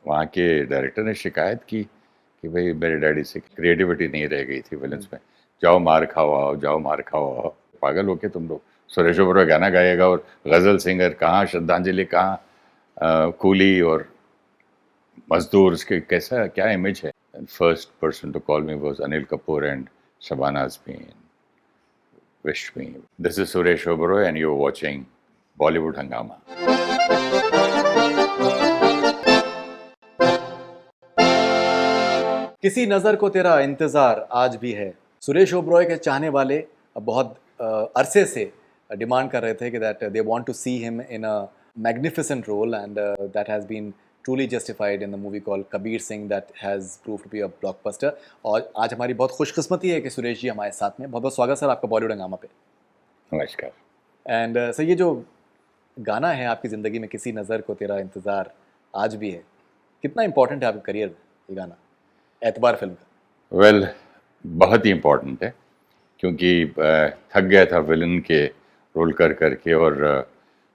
वहाँ के डायरेक्टर ने शिकायत की कि भाई मेरे डैडी से क्रिएटिविटी नहीं रह गई थी विलन्स में। जाओ मार खाओ आओ, जाओ मार खाओ आओ। पागल हो के तुम लोग। सुरेश ओबेरॉय गाना गाएगा और गजल सिंगर कहाँ, श्रद्धांजलि कहाँ, कूली और मजदूर, उसके कैसा क्या इमेज है। First person to call me was Anil Kapoor and Shabana Azmi wish me. This is Suresh Oberoi and you are watching Bollywood Hungama. किसी नज़र को तेरा इंतज़ार आज भी है। सुरेश ओबेरॉय के चाहने वाले अब बहुत अरसे से डिमांड कर रहे थे कि that they want to see him in a magnificent role and that has been truly justified in the movie called Kabir Singh that has proved to be a blockbuster. और आज हमारी बहुत खुशकिस्मती है कि सुरेश जी हमारे साथ में। बहुत बहुत स्वागत सर आपका बॉलीवुड हंगामा पे। नमस्कार। एंड सर ये जो गाना है आपकी ज़िंदगी में, किसी नज़र को तेरा इंतज़ार आज भी है, कितना इंपॉर्टेंट है आपके करियर में ये गाना, एतबार फिल्म का? वेल बहुत ही इम्पोर्टेंट है क्योंकि थक गया था विलन के रोल कर करके और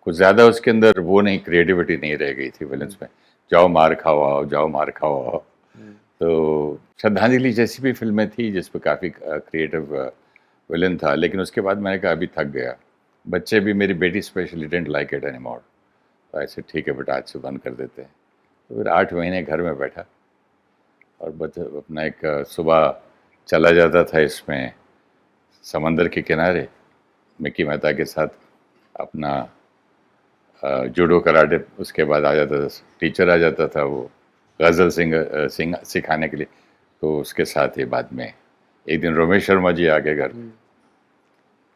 कुछ ज़्यादा उसके अंदर वो नहीं, क्रिएटिविटी नहीं रह गई थी विलन्स में। जाओ मार खाओ आओ, जाओ मार खाओ आओ। तो श्रद्धांजलि जैसी भी फिल्में थी जिसपे काफ़ी क्रिएटिव विलन था, लेकिन उसके बाद मैंने कहा अभी थक गया। बच्चे भी, मेरी बेटी specially didn't like it any more. तो ऐसे ठीक है बेटा, आज से बंद कर देते हैं। तो फिर 8 महीने घर में बैठा और बस अपना एक सुबह चला जाता था इसमें समंदर के किनारे मिक्की मेहता के साथ अपना जूडो कराटे। उसके बाद आ जाता था टीचर, आ जाता था वो गज़ल सिंग सिखाने के लिए। तो उसके साथ ही बाद में एक दिन रोमेश शर्मा जी आ गए घर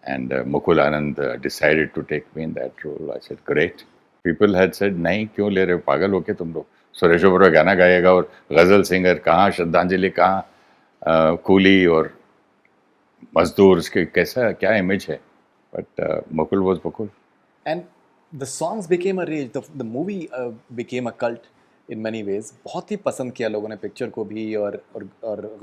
and Mukul Anand decided to take me in that role. I said great. People had said नहीं क्यों ले रहे हो, पागल हो के तुम लोग। सुरेश ओबेरॉय गाना गाएगा और गज़ल सिंगर कहाँ, श्रद्धांजलि कहाँ, कूली और मजदूर, उसके कैसा क्या इमेज है। But Mukul was Mukul. And the songs became a rage. The movie became a cult in many ways. बहुत ही पसंद किया लोगों ने पिक्चर को भी और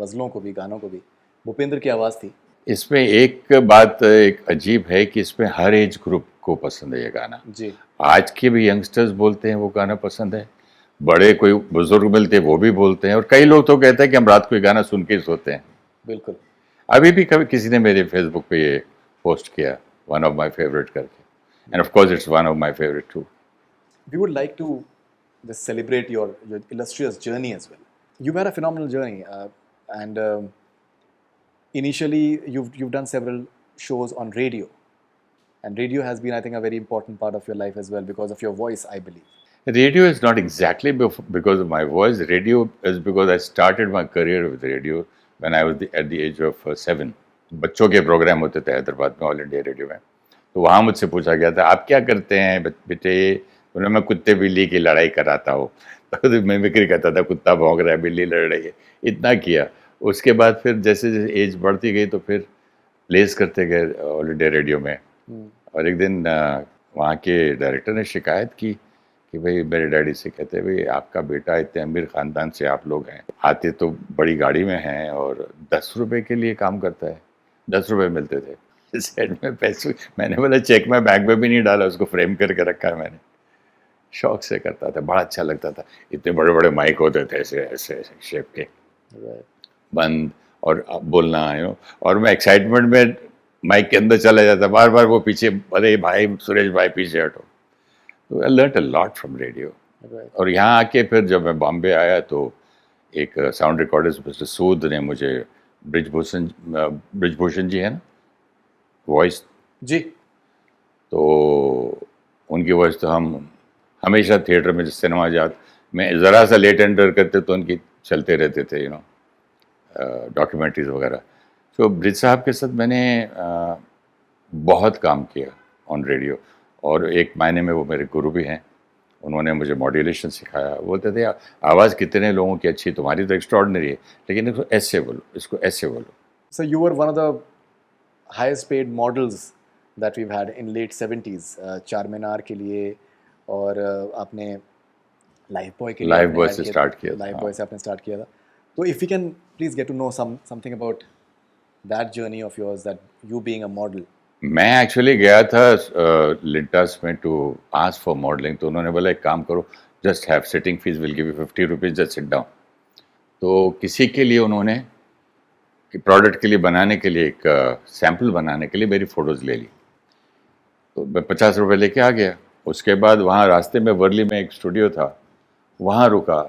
गज़लों को भी, गानों को भी। भूपेंद्र की आवाज़ थी। इसमें एक बात एक अजीब है कि इसमें हर एज ग्रुप को पसंद है ये गाना। जी। आज के भी यंगस्टर्स बोलते हैं वो गाना पसंद है, बड़े कोई बुजुर्ग मिलते हैं वो भी बोलते हैं, और कई लोग तो कहते हैं कि हम रात को ये गाना सुन के ही सोते हैं। बिल्कुल। अभी भी कभी किसी ने मेरे फेसबुक पे ये पोस्ट किया, वन ऑफ माय फेवरेट करके, and of course it's one of my favourite too. We would like to just celebrate your illustrious journey as well. You've had a phenomenal journey, and initially you've done several shows on radio, and radio has been, I think, a very important part of your life as well because of your voice, I believe. Radio is not exactly because of my voice. Radio is because I started my career with radio when I was at the age of 7. बच्चों के programme होते थे हैदराबाद में, all India radio में। तो वहाँ मुझसे पूछा गया था आप क्या करते हैं बेटे। उन्हें मैं कुत्ते बिल्ली की लड़ाई कराता हूँ। तो मैं मिक्री करता था, कुत्ता भौंक रहा है, बिल्ली लड़ रही है। इतना किया। उसके बाद फिर जैसे जैसे एज बढ़ती गई तो फिर प्लेस करते गए ऑल इंडिया रेडियो में। और एक दिन वहाँ के डायरेक्टर ने शिकायत की कि भाई मेरे डैडी से, कहते भाई आपका बेटा इतने अमीर ख़ानदान से आप लोग हैं, आते तो बड़ी गाड़ी में हैं और 10 रुपए के लिए काम करता है। 10 रुपए मिलते थे सेट में पैसे। मैंने बोला चेक में बैंक में भी नहीं डाला, उसको फ्रेम करके रखा है मैंने। शौक से करता था, बड़ा अच्छा लगता था। इतने बड़े बड़े माइक होते थे ऐसे ऐसे ऐसे शेप के, बंद और बोलना और मैं एक्साइटमेंट में माइक के अंदर चला जाता, बार बार वो पीछे, अरे भाई सुरेश भाई पीछे हटो। तो I learn a lot from radio. और यहाँ आके फिर जब मैं बॉम्बे आया तो एक साउंड रिकॉर्डिस्ट मिस्टर सूद ने मुझे, ब्रिजभूषण जी है ना वॉइस जी। तो उनकी वॉइस तो हम हमेशा थिएटर में सिनेमा में ज़रा सा लेट एंटर करते तो उनकी चलते रहते थे डॉक्यूमेंट्रीज वगैरह। तो ब्रिज साहब के साथ मैंने बहुत काम किया ऑन रेडियो, और एक मायने में वो मेरे गुरु भी हैं। उन्होंने मुझे मॉड्यूलेशन सिखाया। बोलते थे आवाज़ कितने लोगों की अच्छी, तुम्हारी तो एक्स्ट्रॉर्डनरी है, लेकिन इसको ऐसे बोलो, इसको ऐसे बोलो। So you were one of the highest paid models that we've had in late 70s, चार मीनार के लिए, और आपने लाइफ बॉय के लिए, लाइफ बॉय से स्टार्ट किया था। लाइफ बॉय से आपने स्टार्ट किया था। तो if you can please get to know something about that journey of yours, that you being a model. मैं एक्चुअली गया था लिंटास में टू आस्क फॉर मॉडलिंग। तो उन्होंने बोला एक काम करो, just have sitting fees, will give you 50 rupees, just sit down. तो किसी के लिए उन्होंने कि प्रोडक्ट के लिए बनाने के लिए, एक सैम्पल बनाने के लिए मेरी फ़ोटोज़ ले ली। तो मैं 50 रुपये लेके आ गया। उसके बाद वहाँ रास्ते में वर्ली में एक स्टूडियो था, वहाँ रुका।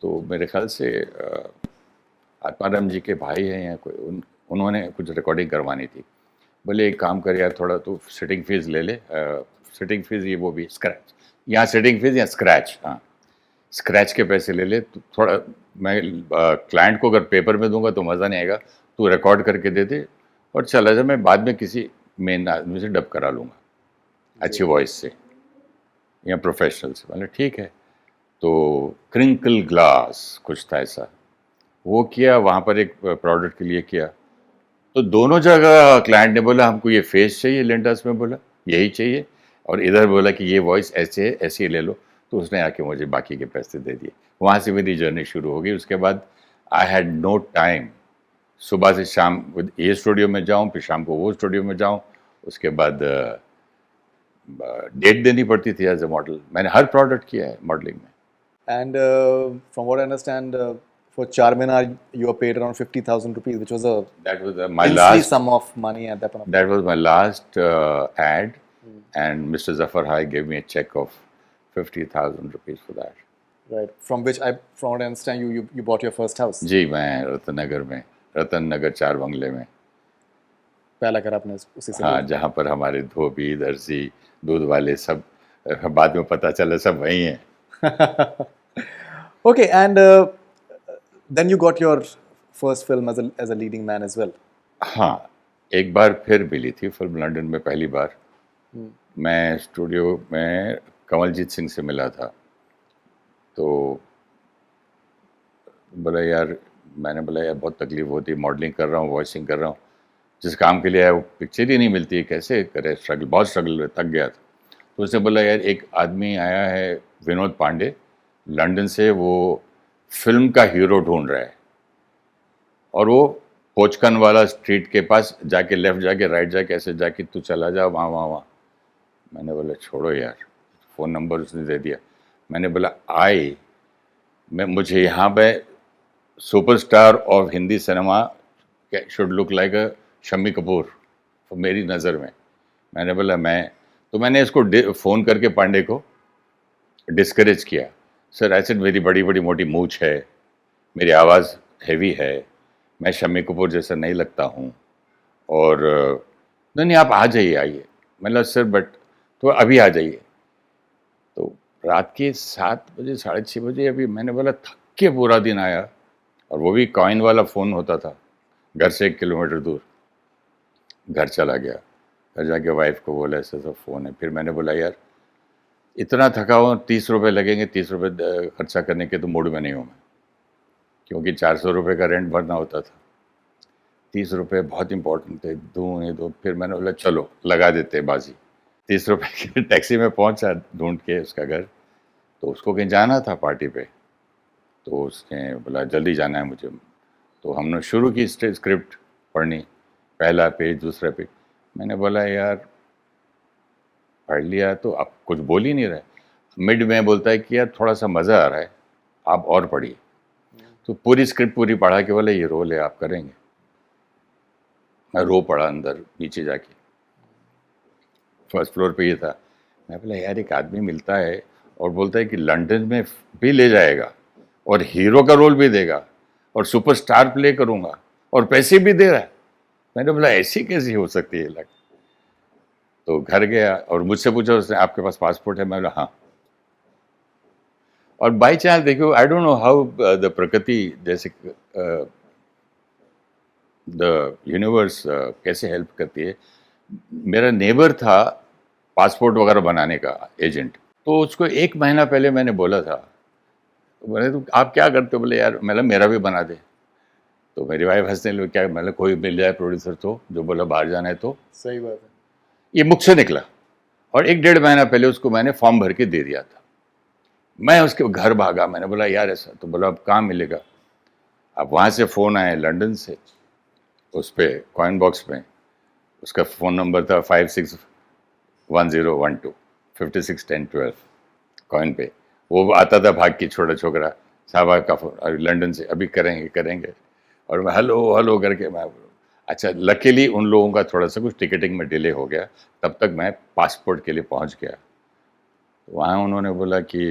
तो मेरे ख्याल से आत्माराम जी के भाई हैं या कोई, उन्होंने कुछ रिकॉर्डिंग करवानी थी। बोले एक काम कर यार, थोड़ा तो सिटिंग फीस ले ले। सिटिंग फीस ये वो भी स्क्रैच, यहाँ सिटिंग फीस या स्क्रैच, हाँ स्क्रैच के पैसे ले ले। तो थोड़ा मैं क्लाइंट को अगर पेपर में दूंगा तो मज़ा नहीं आएगा, तू रिकॉर्ड करके दे दे और चला जा, मैं बाद में किसी मेन आदमी से डब करा लूँगा अच्छी वॉइस से या प्रोफेशनल से। मतलब ठीक है। तो क्रिंकल ग्लास कुछ था ऐसा, वो किया वहाँ पर एक प्रोडक्ट के लिए किया। तो दोनों जगह क्लाइंट ने बोला हमको ये फेस चाहिए, लिंडर्स में बोला यही चाहिए, और इधर बोला कि ये वॉइस ऐसे है, ऐसे ही ले लो। तो उसने आके मुझे बाकी के पैसे दे दिए। वहाँ से मेरी जर्नी शुरू हो गई। उसके बाद आई हैड नो टाइम, सुबह से शाम ये स्टूडियो में जाऊँ, फिर शाम को वो स्टूडियो में जाऊँ। उसके बाद डेट देनी पड़ती थी एज ए मॉडल। मैंने हर प्रोडक्ट किया है मॉडलिंग में। And from what I understand, for Charminar, you were paid around 50,000 rupees, which was a That was my princely last. sum of money at that point. That was my last ad, and Mr. Zafar Hai gave me a check of 50,000 rupees for that. Right. From what I understand, you bought your first house. जी, मैं रतन नगर में, रतन नगर 4 बंगले में। पहला घर आपने उसी से हाँ, जहाँ पर हमारे धोबी, दर्जी, दूध वाले सब बाद में पता चला सब वही हैं। Okay, and then you got your first film as a leading man as well. हाँ, एक बार फिर मिली थी फिल्म लंदन में पहली बार। मैं स्टूडियो में कमलजीत सिंह से मिला था। तो बोला यार, मैंने बोला यार बहुत तकलीफ होती है, मॉडलिंग कर रहा हूँ, वॉइसिंग कर रहा हूँ, जिस काम के लिए आया वो पिक्चर ही नहीं मिलती है, कैसे करे, स्ट्रगल, बहुत स्ट्रगल, थक गया था। तो उसने बोला यार एक आदमी आया है विनोद पांडे लंदन से, वो फिल्म का हीरो ढूंढ रहा है, और वो पोचकन वाला स्ट्रीट के पास जाके लेफ्ट जाके राइट जाके ऐसे जाके तू चला जा वहाँ वहाँ वहाँ। मैंने बोला छोड़ो यार, फ़ोन नंबर उसने दे दिया। मैंने बोला मुझे यहाँ पे superstar of Hindi cinema should look like अ शम्मी कपूर मेरी नज़र में। मैंने बोला मैंने इसको फ़ोन करके पांडे को डिस्करेज किया। सर ऐसे मेरी बड़ी बड़ी मोटी मूछ है, मेरी आवाज़ हैवी है, मैं शम्मी कपूर जैसा नहीं लगता हूँ, और नहीं आप आ जाइए आइए। मतलब सर बट तो अभी आ जाइए। तो रात के 7 बजे 6:30 बजे अभी मैंने बोला थक के पूरा दिन आया, और वो भी कॉइन वाला फ़ोन होता था, घर से 1 किलोमीटर दूर। घर चला गया, घर जाके वाइफ को बोला ऐसा ऐसा फ़ोन है। फिर मैंने बोला यार इतना थका हुआ, 30 रुपये लगेंगे, 30 रुपये खर्चा करने के तो मूड में नहीं हूँ मैं, क्योंकि 400 रुपये का रेंट भरना होता था। 30 रुपये बहुत इंपॉर्टेंट थे, दूँ ये दो। फिर मैंने बोला चलो लगा देते बाजी। 30 रुपये की टैक्सी में पहुँचा ढूंढ के उसका घर। तो उसको कहीं जाना था पार्टी पे, तो उसने बोला जल्दी जाना है मुझे। तो हमने शुरू की स्क्रिप्ट पढ़नी, पहला पेज दूसरा पेज। मैंने बोला यार पढ़ लिया तो अब कुछ बोल ही नहीं रहे। मिड में बोलता है कि यार थोड़ा सा मज़ा आ रहा है, आप और पढ़िए। तो पूरी स्क्रिप्ट पूरी पढ़ा के बोला ये रोल है आप करेंगे। मैं रो पड़ा अंदर नीचे जाके, फर्स्ट फ्लोर पे ये था। मैं बोला यार एक आदमी मिलता है और बोलता है कि लंदन में भी ले जाएगा और हीरो का रोल भी देगा और सुपरस्टार प्ले करूँगा और पैसे भी दे रहा है। मैंने बोला ऐसी कैसी हो सकती है लग। तो घर गया और मुझसे पूछा उसने आपके पास पासपोर्ट है? मैं बोला हाँ। और बाई चांस देखो, I don't know how the प्रकृति जैसे द यूनिवर्स कैसे हेल्प करती है। मेरा नेबर था पासपोर्ट वगैरह बनाने का एजेंट, तो उसको 1 महीना पहले मैंने बोला था। तो बोले तो आप क्या करते हो? बोले यार मतलब मेरा भी बना दे। तो मेरी वाइफ हंसने लगी, क्या मतलब कोई मिल जाए प्रोड्यूसर तो जो बोला बाहर जाना है तो। सही बात है। ये मुख से निकला और 1-1.5 महीना पहले उसको मैंने फॉर्म भर के दे दिया था। मैं उसके घर भागा, मैंने बोला यार ऐसा, तो बोला अब कहाँ मिलेगा। अब वहाँ से फ़ोन आए लंदन से, उस पर कॉइन बॉक्स में उसका फ़ोन नंबर था 561012 561012 कॉइन पे। वो आता था भाग के, छोटा छोकरा, साहबा का फोन, अभी लंदन से, अभी करेंगे करेंगे, और मैं हेलो हेलो करके मैं, अच्छा लकीली उन लोगों का थोड़ा सा कुछ टिकटिंग में डिले हो गया, तब तक मैं पासपोर्ट के लिए पहुंच गया। वहाँ उन्होंने बोला कि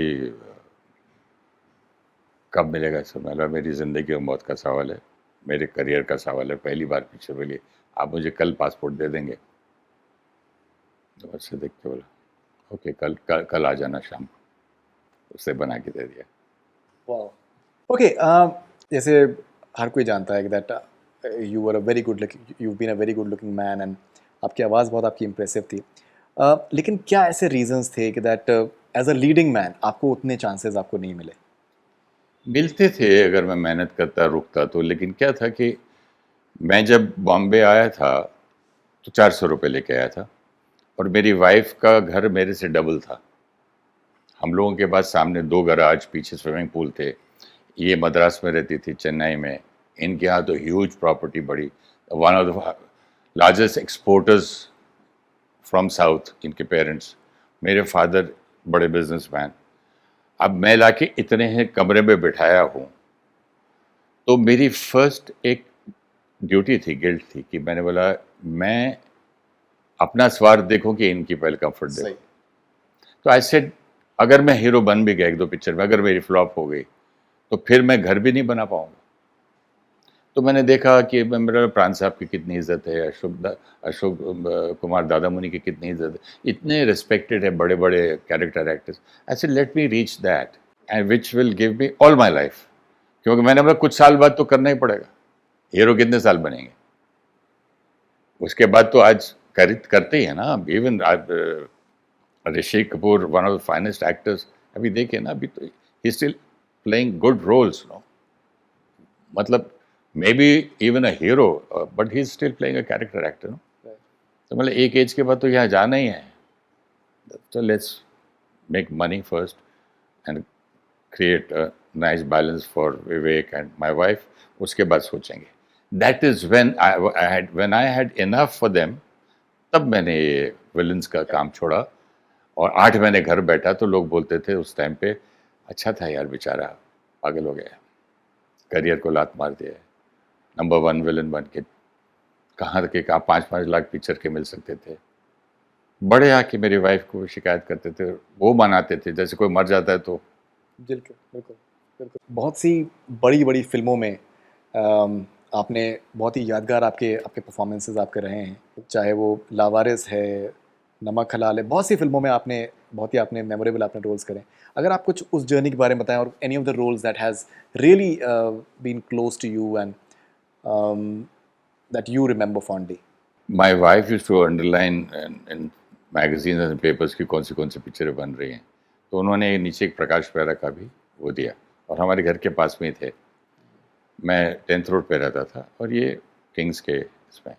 कब मिलेगा सर? मतलब मेरी ज़िंदगी और मौत का सवाल है, मेरे करियर का सवाल है, पहली बार पिक्चर के लिए आप मुझे कल पासपोर्ट दे देंगे? तो अच्छे देख के बोला ओके, कल कल कल आ जाना शाम को। उससे बना के दे दिया। वाह। ओके, जैसे हर कोई जानता है कि that you are a very good looking, you been a very good looking man, and आपकी आवाज़ बहुत आपकी इम्प्रेसिव थी। लेकिन क्या ऐसे रीजंस थे कि that as a leading man आपको उतने चांसेस आपको नहीं मिले? मिलते थे अगर मैं मेहनत करता रुकता तो, लेकिन क्या था कि मैं जब बॉम्बे आया था तो 400 रुपये लेके आया था, और मेरी वाइफ का घर मेरे से डबल था। हम लोगों के पास सामने 2 गराज, पीछे स्विमिंग पूल थे। ये मद्रास में रहती थी, चेन्नई में। इनके यहाँ तो ह्यूज प्रॉपर्टी, बड़ी, one of the largest exporters from south, इनके पेरेंट्स। मेरे फादर बड़े बिजनेसमैन। अब मैं लाके इतने हैं कमरे में बिठाया हूँ, तो मेरी फर्स्ट एक ड्यूटी थी, गिल्ट थी, कि मैंने बोला मैं अपना स्वार्थ देखूं कि इनकी पहले कंफर्ट सही। देखूं। तो आई सेड अगर मैं हीरो बन भी गया 1-2 पिक्चर में, अगर मेरी फ्लॉप हो गई तो फिर मैं घर भी नहीं बना पाऊंगा। तो मैंने देखा कि मेरा प्राण साहब की कितनी इज्जत है, अशोक कुमार दादामुनि की कितनी इज्जत है, इतने रिस्पेक्टेड है बड़े बड़े character actors. I said let me reach that and which will give me all my life, क्योंकि मैंने बोला कुछ साल बाद तो करना ही पड़ेगा। हीरो कितने साल बनेंगे, उसके बाद तो आज करते ही है ना। Even Rishi Kapoor, one of the finest actors, अभी देखिए ना, अभी तो he still playing good roles, no, मतलब maybe even a hero, but he still playing a character actor, no. तो मतलब एक एज के बाद तो यहाँ जाना ही है, तो let's make money first and create a nice balance for Vivek and my wife, उसके बाद सोचेंगे। That is when I had enough for them, तब मैंने ये विलन्स का काम छोड़ा और 8 महीने घर बैठा। तो लोग बोलते थे उस टाइम पे, अच्छा था यार बेचारा, पागल हो गया, करियर को लात मार दिया, नंबर 1 विलन बन के कहाँ के कहाँ 5-5 लाख पिक्चर के मिल सकते थे। बड़े आके मेरी वाइफ को शिकायत करते थे, वो मनाते थे जैसे कोई मर जाता है तो। बिल्कुल, बिल्कुल, बिल्कुल। बहुत सी बड़ी-बड़ी फ़िल्मों में आपने बहुत ही यादगार आपके आपके परफ़ॉर्मेंसेज़ आपके रहे हैं। चाहे वो लावारिस है, नमक हलाल है, बहुत सी फ़िल्मों में आपने बहुत ही आपने मेमोरेबल आपने रोल्स करे। अगर आप कुछ उस जर्नी के बारे में बताएँ, और any of the roles that has really been close to you and that you remember fondly? My wife used to underline in magazines and papers की कौन सी पिक्चरें बन रही हैं, तो उन्होंने नीचे एक प्रकाश प्यारा का भी वो दिया, और हमारे घर के पास में ही थे। मैं 10th रोड पे रहता था, और ये किंग्स के इसमें,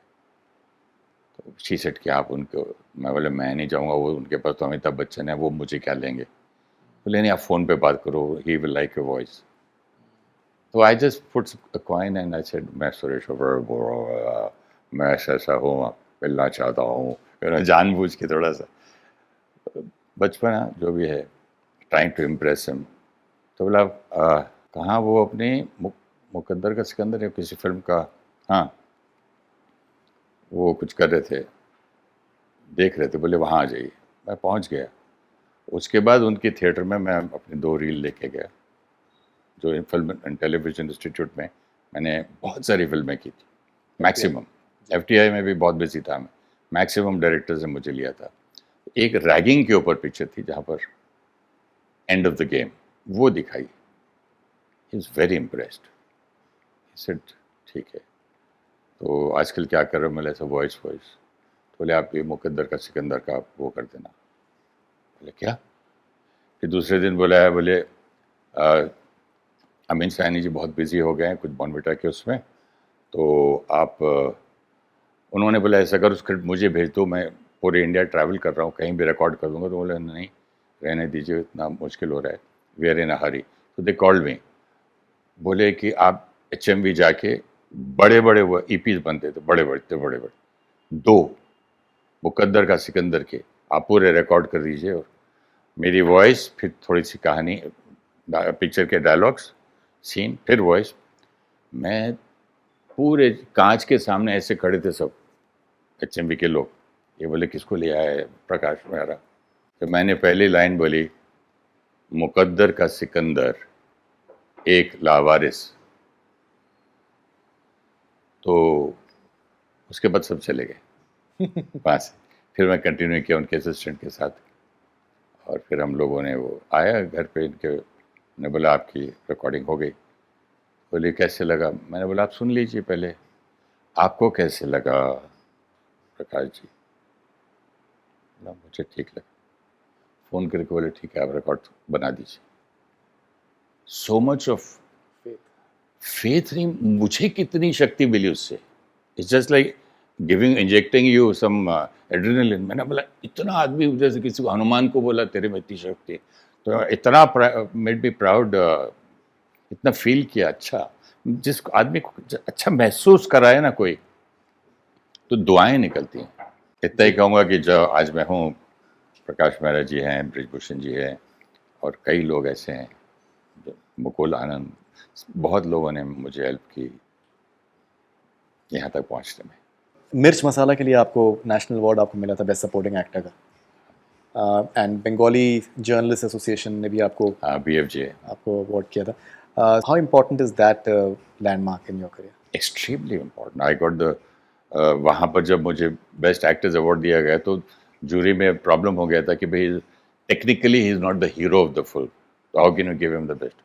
तो शी सेड कि आप उनको, मैं बोले मैं नहीं जाऊँगा, वो उनके पास तो अमिताभ बच्चन है, वो मुझे क्या लेंगे। बोले नहीं, आप फ़ोन पे बात करो, he will like your voice. तो I just put a coin and I said मैं सुरेश ओबेरॉय बोल रहा हूँ, मैं ऐसा हूँ, मिलना चाहता हूँ, जानबूझ के थोड़ा सा बचपना जो भी है, ट्राइंग टू इम्प्रेस हिम। तो बोला कहाँ, वो अपनी मुकद्दर का सिकंदर या किसी फिल्म का, हाँ, वो कुछ कर रहे थे, देख रहे थे, बोले वहाँ आ जाइए। मैं पहुँच गया। उसके बाद उनके थिएटर में मैं अपनी 2 रील लेके गया, जो फिल्म एंड टेलीविजन इंस्टीट्यूट में मैंने बहुत सारी फिल्में की थी, मैक्सिमम। एफटीआई में भी बहुत बिजी था मैं, मैक्सिमम डायरेक्टर्स ने मुझे लिया था। एक रैगिंग के ऊपर पिक्चर थी जहाँ पर एंड ऑफ द गेम वो दिखाई, he is very impressed, he said ठीक है, तो आजकल क्या कर रहे हो? मैंने ऐसा वॉइस तो बोले आप ये मुकद्दर का सिकंदर का आप वो कर देना। बोले क्या? फिर दूसरे दिन बुलाया, बोले अमीन सैनी जी बहुत बिजी हो गए हैं कुछ बॉर्नविटा के उसमें, तो आप उन्होंने बोला ऐसा करो स्क्रिप्ट मुझे भेज दो, मैं पूरे इंडिया ट्रैवल कर रहा हूँ, कहीं भी रिकॉर्ड कर दूंगा। तो बोले नहीं, रहने दीजिए, इतना मुश्किल हो रहा है, वी आर इन अ हरी। तो दे कॉल्ड मी, बोले कि आप HMV जाके, बड़े बड़े वो EPs बनते थे, बड़े बड़े 2 मुकद्दर का सिकंदर के, आप पूरे रिकॉर्ड कर दीजिए, और मेरी वॉइस, फिर थोड़ी सी कहानी, पिक्चर के डायलॉग्स, सीन, फिर वॉइस। मैं पूरे कांच के सामने ऐसे खड़े थे सब HMV के लोग। ये बोले किसको ले आए प्रकाश मेहरा। तो मैंने पहली लाइन बोली, मुकद्दर का सिकंदर एक लावारिस। तो उसके बाद सब चले गए वहाँ से। फिर मैं कंटिन्यू किया उनके असिस्टेंट के साथ, और फिर हम लोगों ने, वो आया घर पे इनके, ने बोला आपकी रिकॉर्डिंग हो गई। बोले कैसे लगा? मैंने बोला आप सुन लीजिए पहले, आपको कैसे लगा प्रकाश जी? बोला मुझे ठीक लगा। फ़ोन करके बोले ठीक है आप रिकॉर्ड बना दीजिए। सो मच ऑफ फेथ नहीं, मुझे कितनी शक्ति मिली उससे। It's just like giving, injecting you some adrenaline. मैंने बोला इतना आदमी, जैसे किसी को हनुमान को बोला तेरे में इतनी शक्ति, तो इतना मेड बी प्राउड, इतना फील किया। अच्छा, जिस आदमी को अच्छा महसूस कराए ना कोई, तो दुआएं निकलती हैं। इतना ही कहूँगा कि जो आज मैं हूँ, प्रकाश मेहरा जी हैं, ब्रिजभूषण जी हैं, और कई लोग ऐसे हैं, मुकुल आनंद, बहुत लोगों ने मुझे हेल्प की यहाँ तक पहुँचने में। मिर्च मसाला के लिए आपको नेशनल अवार्ड आपको मिला था बेस्ट सपोर्टिंग एक्टर का, एंड बंगाली जर्नलिस्ट एसोसिएशन ने भी आपको हाँ, BFJ आपको अवार्ड किया था. How important is that landmark in your career? Extremely important. I got the, वहाँ पर जब मुझे बेस्ट एक्टर्स अवार्ड दिया गया तो जूरी में प्रॉब्लम हो गया था कि भाई technically he is not the hero of the film, तो how can you give him the best.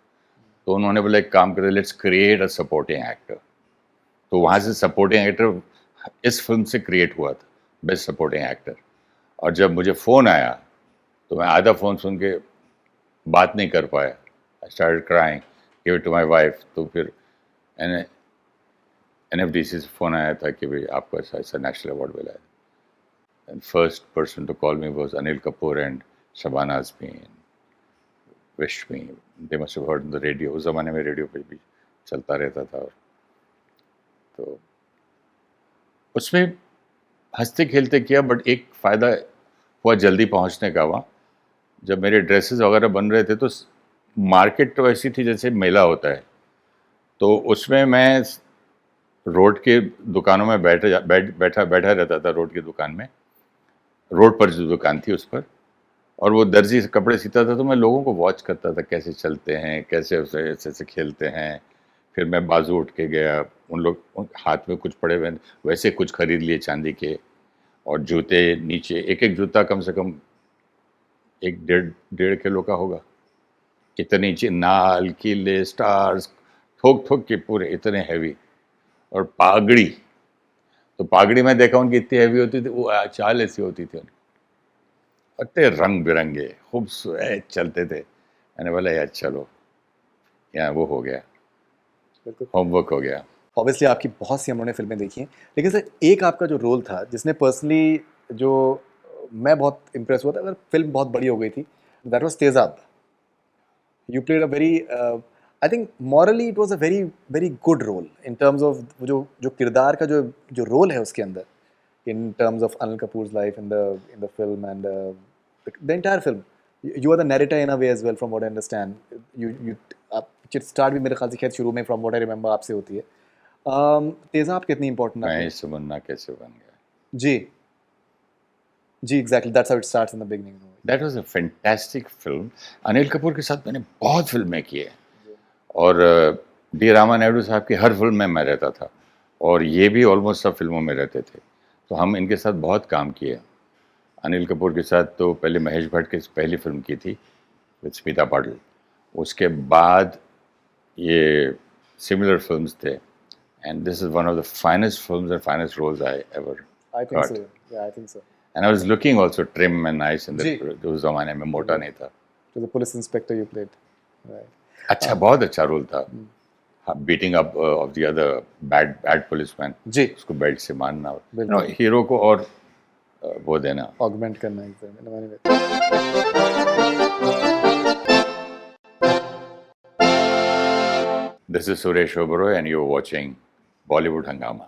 तो उन्होंने बोला एक काम करें, let's create a supporting actor. तो वहाँ से सपोर्टिंग एक्टर इस फिल्म से क्रिएट हुआ था, बेस्ट सपोर्टिंग एक्टर। और जब मुझे फ़ोन आया तो मैं आधा फ़ोन सुन के बात नहीं कर पाया। I started crying, give it to my wife. तो फिर NFDC से फ़ोन आया था कि भाई आपको ऐसा ऐसा नेशनल अवार्ड मिला है। And first person to call me was Anil Kapoor and Shabana Azmi, wish me, they must have heard on the radio. उस ज़माने में रेडियो पे भी चलता रहता था। और तो उसमें हंसते खेलते किया, बट एक फ़ायदा हुआ जल्दी पहुंचने का वहाँ। जब मेरे ड्रेसेस वगैरह बन रहे थे तो मार्केट तो ऐसी थी जैसे मेला होता है, तो उसमें मैं रोड के दुकानों में बैठा रहता था। रोड की दुकान में, रोड पर जो दुकान थी उस पर, और वो दर्जी से कपड़े सीता था, तो मैं लोगों को वॉच करता था कैसे चलते हैं, कैसे उसे ऐसे ऐसे खेलते हैं। फिर मैं बाजू उठ के गया, उन लोग हाथ में कुछ पड़े हुए वैसे कुछ खरीद लिए चांदी के, और जूते नीचे, एक एक जूता कम से कम 1.5 किलो का होगा, इतनी नाल कीले स्टार्स ठोक ठोक के पूरे इतने हैवी। और पागड़ी, तो पागड़ी में देखा उनकी इतनी हैवी होती थी, वो चाल ऐसी होती थी उनकी, इतने रंग बिरंगे खूबसूरत चलते थे। मैंने बोला यार चलो, यहाँ वो हो गया, होमवर्क हो गया। ऑब्वियसली आपकी बहुत सी हम लोगों ने फिल्में देखी हैं, लेकिन सर एक आपका जो रोल था जिसने पर्सनली जो मैं बहुत इम्प्रेस हुआ था, अगर फिल्म बहुत बड़ी हो गई थी, that was Tezaab. You played a very, I think morally it was a very very good role in terms of जो जो किरदार का जो जो रोल है उसके अंदर, in terms of Anil Kapoor's life in the film and the entire film. You are the narrator in a way as well, from what I understand. You picture start भी मेरे ख्याल से खैर शुरू में फ्रॉम व्हाट आई रिमेंबर आपसे होती है. तेजाब कितनी इंपॉर्टेंट मैं है? इस तमन्ना कैसे बन गया। जी जी, exactly that's how it starts in the beginning. That was a fantastic film. Anil Kapoor के साथ मैंने बहुत फिल्में की है, और डी रामा नायडू साहब की हर फिल्म में मैं रहता था, और ये भी ऑलमोस्ट सब फिल्मों में रहते थे, तो हम इनके साथ बहुत काम किए। अनिल कपूर के साथ तो पहले महेश भट्ट की पहली फिल्म की थी विद स्मिता पाटिल, उसके बाद ये सिमिलर फिल्म्स थे, and this is one of the finest films and finest roles I ever I think got. So, yeah I think so. And I was looking also trim and nice in जी. That, उस जमाने में मोटा नहीं था। To the police inspector you played, right? अच्छा, बहुत अच्छा रोल था। Beating up of the other bad policeman, जी, उसको बेल्ट से मारना, बिल्कुल. हीरो को और वो देना। ऑगमेंट करना exactly. This is Suresh Oberoi and you're watching Bollywood Hangama.